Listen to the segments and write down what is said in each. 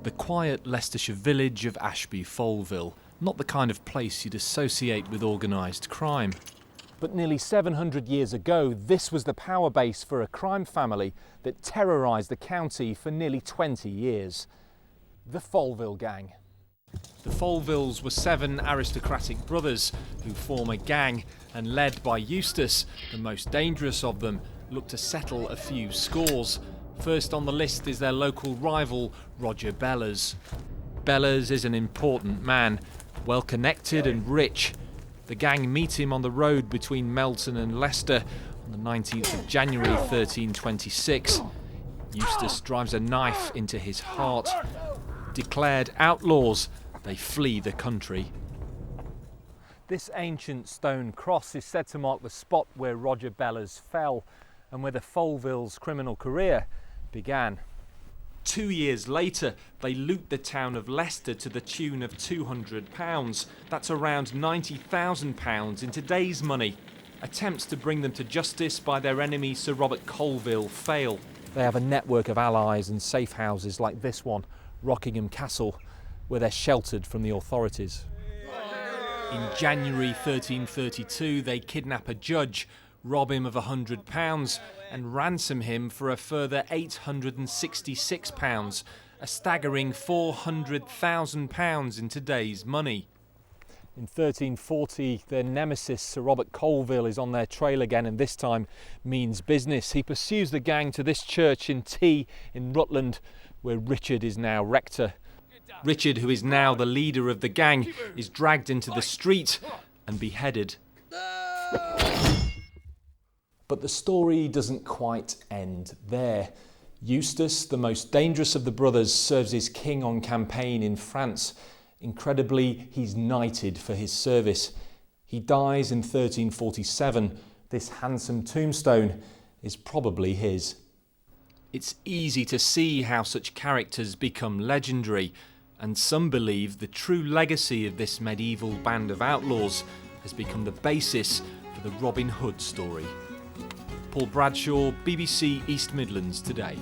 The quiet Leicestershire village of Ashby Foleville, not the kind of place you'd associate with organised crime. But nearly 700 years ago, this was the power base for a crime family that terrorised the county for nearly 20 years. The Foleville Gang. The Folevilles were 7 aristocratic brothers who form a gang, and led by Eustace, the most dangerous of them, look to settle a few scores. First on the list is their local rival, Roger Bellers. Bellers is an important man, well connected and rich. The gang meet him on the road between Melton and Leicester on the 19th of January 1326. Eustace drives a knife into his heart. Declared outlaws, they flee the country. This ancient stone cross is said to mark the spot where Roger Bellers fell and where the Foleville's criminal career began. 2 years later, they loot the town of Leicester to the tune of £200. That's around £90,000 in today's money. Attempts to bring them to justice by their enemy Sir Robert Colville fail. They have a network of allies and safe houses like this one, Rockingham Castle, where they're sheltered from the authorities. In January 1332, they kidnap a judge, rob him of £100 and ransom him for a further £866, a staggering £400,000 in today's money. In 1340, their nemesis Sir Robert Colville is on their trail again, and this time means business. He pursues the gang to this church in T in Rutland, where Richard is now rector. Richard, who is now the leader of the gang, is dragged into the street and beheaded. But the story doesn't quite end there. Eustace, the most dangerous of the brothers, serves his king on campaign in France. Incredibly, he's knighted for his service. He dies in 1347. This handsome tombstone is probably his. It's easy to see how such characters become legendary, and some believe the true legacy of this medieval band of outlaws has become the basis for the Robin Hood story. Paul Bradshaw, BBC East Midlands Today.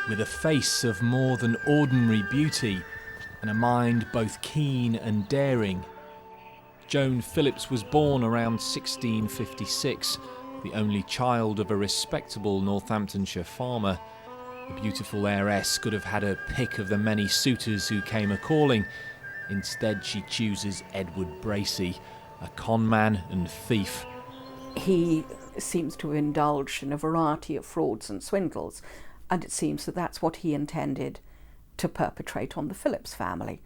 With a face of more than ordinary beauty and a mind both keen and daring, Joan Phillips was born around 1656, the only child of a respectable Northamptonshire farmer. The beautiful heiress could have had her pick of the many suitors who came a-calling. Instead, she chooses Edward Bracy, a conman and thief. He seems to have indulged in a variety of frauds and swindles, and it seems that that's what he intended to perpetrate on the Phillips family,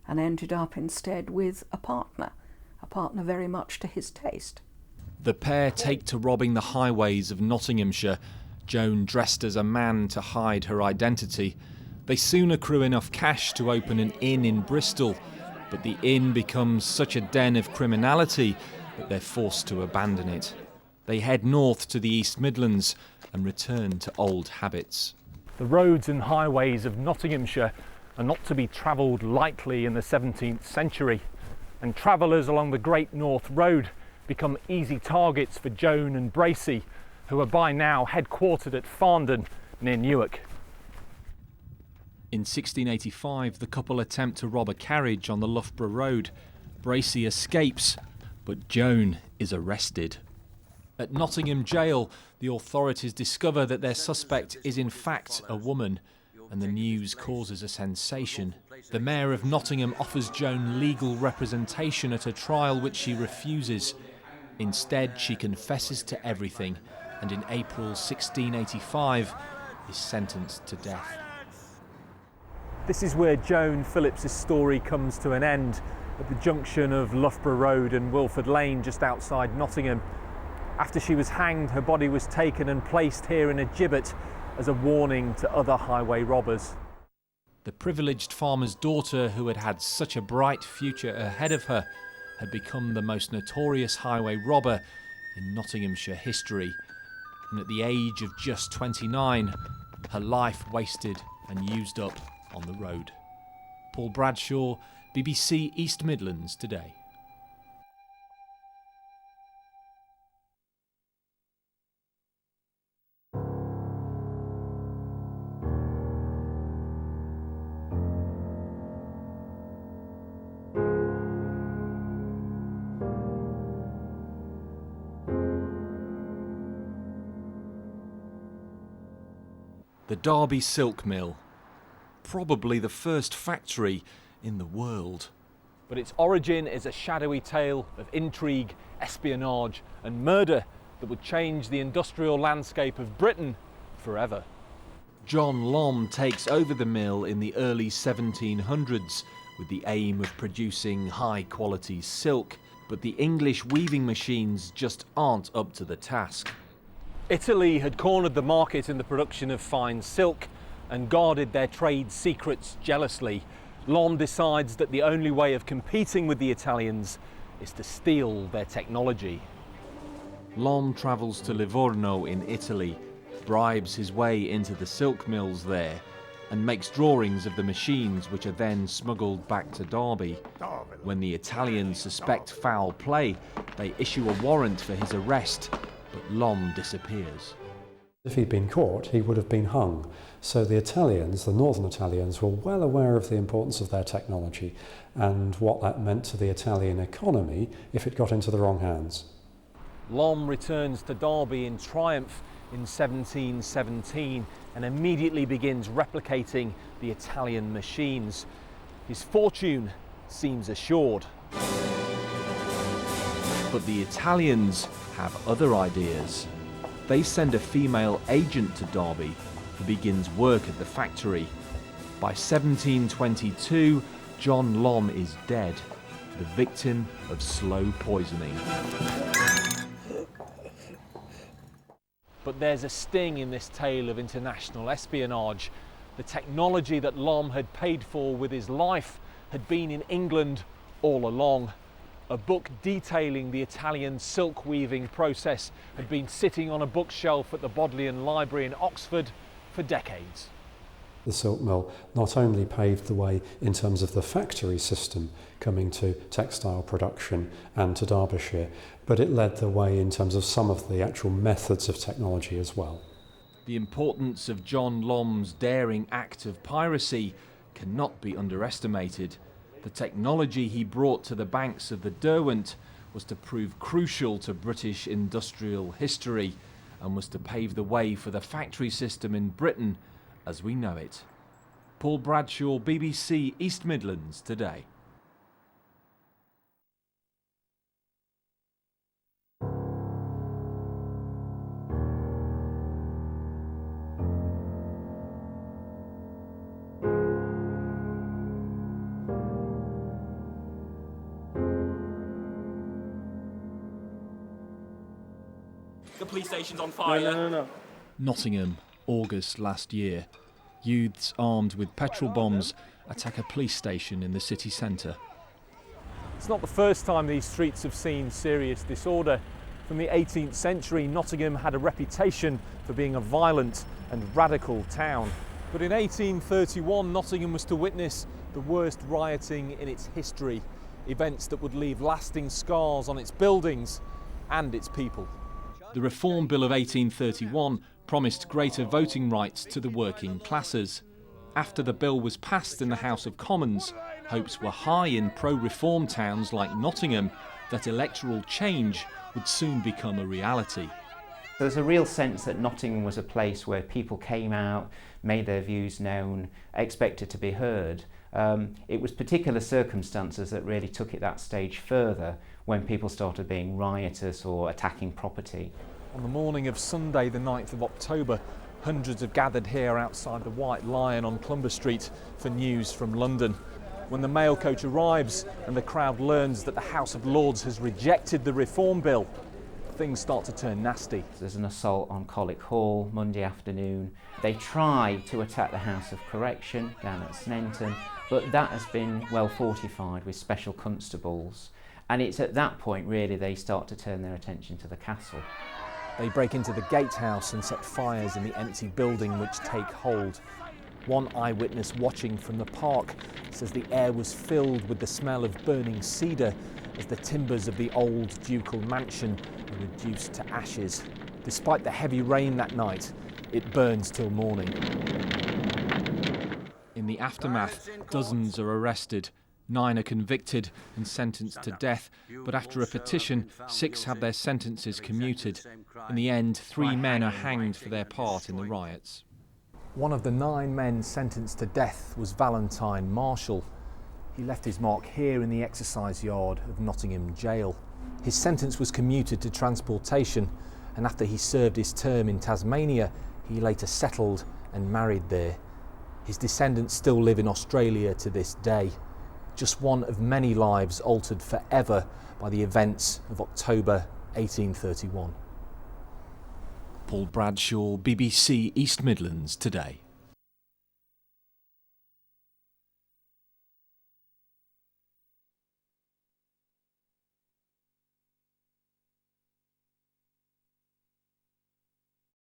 and ended up instead with a partner very much to his taste. The pair take to robbing the highways of Nottinghamshire, Joan dressed as a man to hide her identity. They soon accrue enough cash to open an inn in Bristol, but the inn becomes such a den of criminality that they're forced to abandon it. They head north to the East Midlands and return to old habits. The roads and highways of Nottinghamshire are not to be travelled lightly in the 17th century, and travellers along the Great North Road become easy targets for Joan and Bracy, who are by now headquartered at Farndon near Newark. In 1685, the couple attempt to rob a carriage on the Loughborough Road. Bracy escapes, but Joan is arrested. At Nottingham Jail, the authorities discover that their suspect is in fact a woman, and the news causes a sensation. The Mayor of Nottingham offers Joan legal representation at a trial which she refuses. Instead, she confesses to everything, and in April 1685 is sentenced to death. This is where Joan Phillips' story comes to an end, at the junction of Loughborough Road and Wilford Lane, just outside Nottingham. After she was hanged, her body was taken and placed here in a gibbet as a warning to other highway robbers. The privileged farmer's daughter, who had had such a bright future ahead of her, had become the most notorious highway robber in Nottinghamshire history. And at the age of just 29, her life wasted and used up on the road. Paul Bradshaw, BBC East Midlands Today. The Derby Silk Mill, probably the first factory in the world. But its origin is a shadowy tale of intrigue, espionage and murder that would change the industrial landscape of Britain forever. John Lom takes over the mill in the early 1700s with the aim of producing high-quality silk, but the English weaving machines just aren't up to the task. Italy had cornered the market in the production of fine silk and guarded their trade secrets jealously. Lom decides that the only way of competing with the Italians is to steal their technology. Lom travels to Livorno in Italy, bribes his way into the silk mills there, and makes drawings of the machines which are then smuggled back to Derby. When the Italians suspect foul play, they issue a warrant for his arrest, but Lom disappears. If he'd been caught, he would have been hung. So the Italians, the northern Italians, were well aware of the importance of their technology and what that meant to the Italian economy if it got into the wrong hands. Lom returns to Derby in triumph in 1717 and immediately begins replicating the Italian machines. His fortune seems assured. But the Italians have other ideas. They send a female agent to Derby who begins work at the factory. By 1722, John Lom is dead, the victim of slow poisoning. But there's a sting in this tale of international espionage. The technology that Lom had paid for with his life had been in England all along. A book detailing the Italian silk weaving process had been sitting on a bookshelf at the Bodleian Library in Oxford for decades. The silk mill not only paved the way in terms of the factory system coming to textile production and to Derbyshire, but it led the way in terms of some of the actual methods of technology as well. The importance of John Lom's daring act of piracy cannot be underestimated. The technology he brought to the banks of the Derwent was to prove crucial to British industrial history and was to pave the way for the factory system in Britain as we know it. Paul Bradshaw, BBC East Midlands Today. The police station's on fire. No. Nottingham, August last year. Youths armed with petrol bombs attack a police station in the city centre. It's not the first time these streets have seen serious disorder. From the 18th century, Nottingham had a reputation for being a violent and radical town. But in 1831, Nottingham was to witness the worst rioting in its history, events that would leave lasting scars on its buildings and its people. The Reform Bill of 1831 promised greater voting rights to the working classes. After the bill was passed in the House of Commons, hopes were high in pro-reform towns like Nottingham that electoral change would soon become a reality. There's a real sense that Nottingham was a place where people came out, made their views known, expected to be heard. It was particular circumstances that really took it that stage further when people started being riotous or attacking property. On the morning of Sunday, the 9th of October, hundreds have gathered here outside the White Lion on Clumber Street for news from London. When the mail coach arrives and the crowd learns that the House of Lords has rejected the Reform Bill, things start to turn nasty. There's an assault on Colwick Hall Monday afternoon. They try to attack the House of Correction down at Sneinton, but that has been well fortified with special constables. And it's at that point really they start to turn their attention to the castle. They break into the gatehouse and set fires in the empty building, which take hold. One eyewitness watching from the park says the air was filled with the smell of burning cedar as the timbers of the old ducal mansion are reduced to ashes. Despite the heavy rain that night, it burns till morning. In the aftermath, dozens are arrested. 9 are convicted and sentenced to death, but after a petition, 6 have their sentences commuted. In the end, 3 men are hanged for their part in the riots. One of the 9 men sentenced to death was Valentine Marshall. He left his mark here in the exercise yard of Nottingham Jail. His sentence was commuted to transportation, and after he served his term in Tasmania, he later settled and married there. His descendants still live in Australia to this day. Just one of many lives altered forever by the events of October 1831. Paul Bradshaw, BBC East Midlands Today.